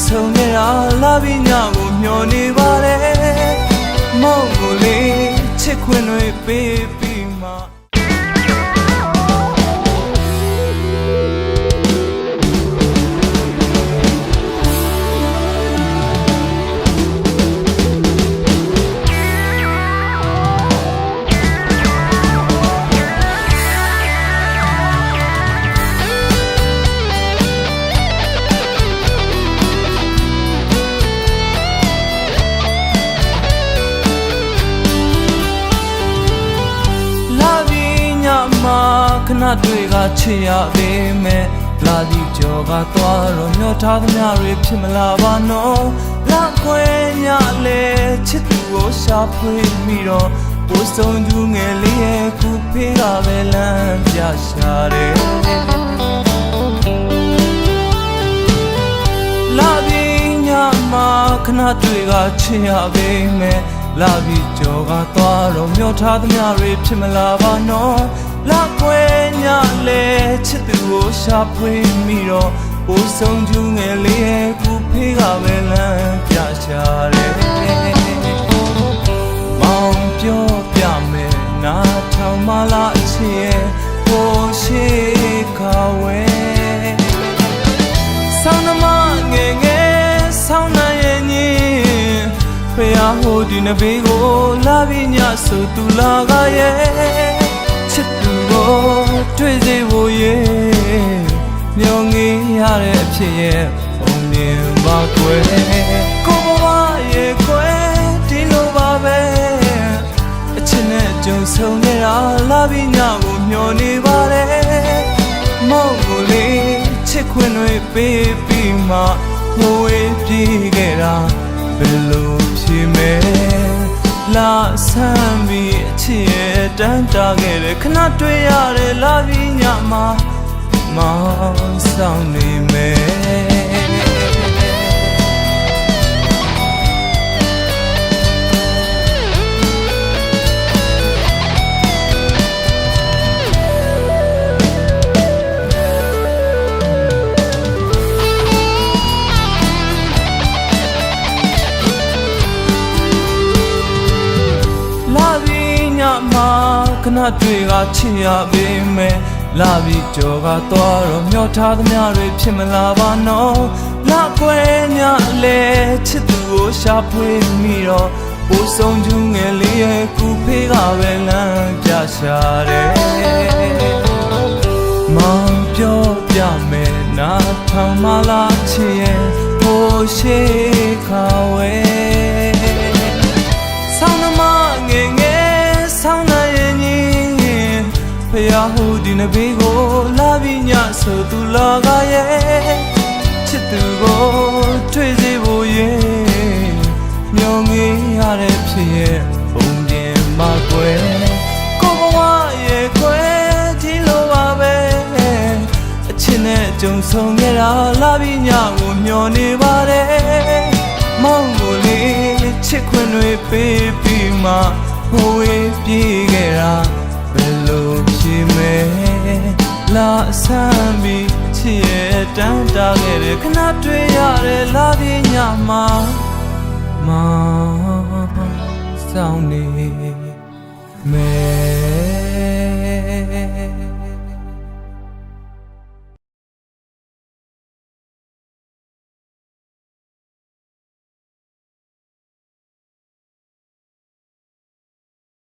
ဆုံးနေတာလာပြီးညကိုမျောနေပါတယ်မောင်ကိုလေးချစ်ခွင့်တွေပေးပြီးမှခဏတွေကချစ်ရပေမဲ့လာဒီကြောကသွားတော့မျောထားသမျှတွေဖြစ်မလာပါနော်လာခွဲညလေချစ်သူကိုရှာဖွေမိတော့ပိုးဆုံးသူငယ်လေးရဲ့ခုဖေးကပဲလမ်းပြရှာတယ်လာပြီးညမှာခဏတွေကချစ်ရပေမဲ့လာပြီးကြောကသွားတော့မျောထားသမျှတွေဖြစ်မလာပါနော်လာခွဲညလေချစ်သူကိုရှာဖွေမိတော့ပိုးဆုံးသူငယ်လေးရဲ့ခုဖေးကပဲလမ်းပြရှာတယ်မောင်ပြောပြမယ်နားထောင်မလားအချစ်ရဲ့ဟိုရှိခါဝဲဆောင်းနမငယ်ငယ်ဆောင်းနိုင်ရဲ့ညင်ဖယားဟိုဒီနဘေးကိုလာပြီးညဆိုသူလာကရဲ့တွေ့စေဖို့ရဲ့မျောငေးရတဲ့အဖြစ်ရဲ့ပုံမြင်ပါကွယ်ကိုဘဝရဲ့ကွယ်ဒီလိုပါပဲအချစ်နဲ့ကြုံဆုံနေတာလာပြီးညကိုမျောနေပါတယ်မောင်ကိုလေးချစ်ခွင့်တွေပေးပြီးမှဟိုဝေးပြေးခဲ့တာဘယ်လိုဖြစ်မယ်လာဆမ်းပြီးအချစ်ရဲ့တန်းတာခဲ့တယ်ခဏတွေ့ရတယ်လာပြီးညမှာမောင်ဆောင်နေမယ်ခဏတွေကချစ်ရပေမဲ့လာပြီးကြောကသွားတော့မျောထားသမျှတွေဖြစ်မလာပါနော်လာကွယ်ညလေချစ်သူကိုရှာဖွေမိတော့ပိုးဆုံးသူငယ်လေးရဲ့ခုဖေးကပဲလမ်းပြရှာတယ်မောင်ပြောပြမယ်နားထောင်မလားချစ်ရဲ့ဟိုရှိခါဝဲဆောင်းနမငယ်ငယ်ဆောင်းနိုင်ဖယားဟူဒီနဘေးကိုလာပြီးညဆိုသူလာကရဲ့ချစ်သူကိုတွေ့စေဖို့ရဲ့မျောငေးရတဲ့ဖြစ်ရဲ့ပုံပြင်မှာကွယ်ကိုဘဝရဲ့ကွယ်ဒီလိုပါပဲအချစ်နဲ့ကြုံဆုံခဲ့တာလာပြီးညကိုမျောနေပါတယ်မောင်ကိုလေးချစ်ခွင့်တွေပေးပြီးမှဟိုဝေးပြေးခဲ့တာဘယ်လိုဖြစ်မယ်လာဆမ်းပြီးချစ်ရဲ့တန်းတာခဲ့တယ်ခဏတွေ့ရတယ်လာပြီးညမှာမောင်ဆောင်နေမယ်